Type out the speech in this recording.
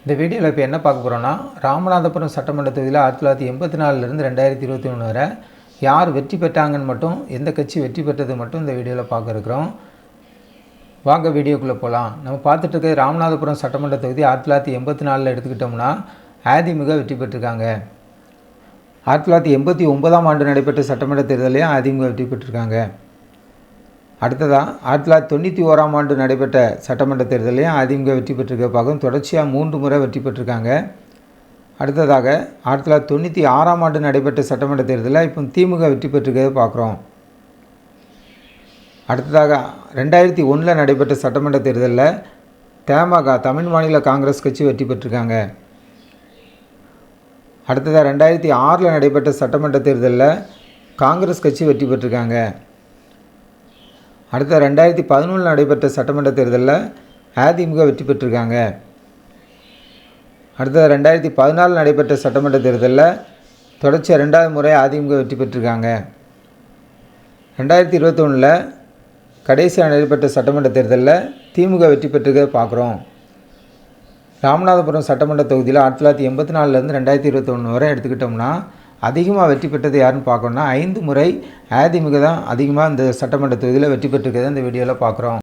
இந்த வீடியோவில் இப்போ என்ன பார்க்க போகிறோன்னா, ராமநாதபுரம் சட்டமன்ற தொகுதியில் 1984லேருந்து 2021 வரை யார் வெற்றி பெற்றாங்கன்னு மட்டும், எந்த கட்சி வெற்றி பெற்றது மட்டும் இந்த வீடியோவில் பார்க்க இருக்கிறோம். வாங்க வீடியோக்குள்ளே போகலாம். நம்ம பார்த்துட்டு இருக்க ராமநாதபுரம் சட்டமன்ற தொகுதி 1984 எடுத்துக்கிட்டோம்னா அதிமுக வெற்றி பெற்றிருக்காங்க. 1989ஆம் ஆண்டு நடைபெற்ற சட்டமன்ற தேர்தலையும் அதிமுக வெற்றி பெற்றிருக்காங்க. அடுத்ததாக 1991ஆம் ஆண்டு நடைபெற்ற சட்டமன்ற தேர்தலையும் அதிமுக வெற்றி பெற்றிருக்க பார்க்கும். தொடர்ச்சியாக 3 முறை வெற்றி பெற்றிருக்காங்க. அடுத்ததாக 1996ஆம் ஆண்டு நடைபெற்ற சட்டமன்ற தேர்தலில் இப்போ திமுக வெற்றி பெற்றிருக்கிறத பார்க்குறோம். அடுத்ததாக 2001 நடைபெற்ற சட்டமன்ற தேர்தலில் தமாக தமிழ் மாநில காங்கிரஸ் கட்சி வெற்றி பெற்றிருக்காங்க. அடுத்ததாக 2006 நடைபெற்ற சட்டமன்ற தேர்தலில் காங்கிரஸ் கட்சி வெற்றி பெற்றிருக்காங்க. அடுத்த 2011 நடைபெற்ற சட்டமன்ற தேர்தலில் அதிமுக வெற்றி பெற்றிருக்காங்க. அடுத்த 2014 நடைபெற்ற சட்டமன்ற தேர்தலில் தொடர்ச்சியாக 2வது முறை அதிமுக வெற்றி பெற்றிருக்காங்க. 2021 கடைசியாக நடைபெற்ற சட்டமன்ற தேர்தலில் திமுக வெற்றி பெற்றிருக்கிறத பார்க்குறோம். ராமநாதபுரம் சட்டமன்ற தொகுதியில் 1984லேருந்து 2021 வரை எடுத்துக்கிட்டோம்னா அதிகமாக வெற்றி பெற்றது யாருன்னு பார்க்கணுன்னா 5 முறை அதிமுக தான் அதிகமாக இந்த சட்டமன்ற தொகுதியில் வெற்றி பெற்றிருக்கிறத இந்த வீடியோவில் பார்க்குறோம்.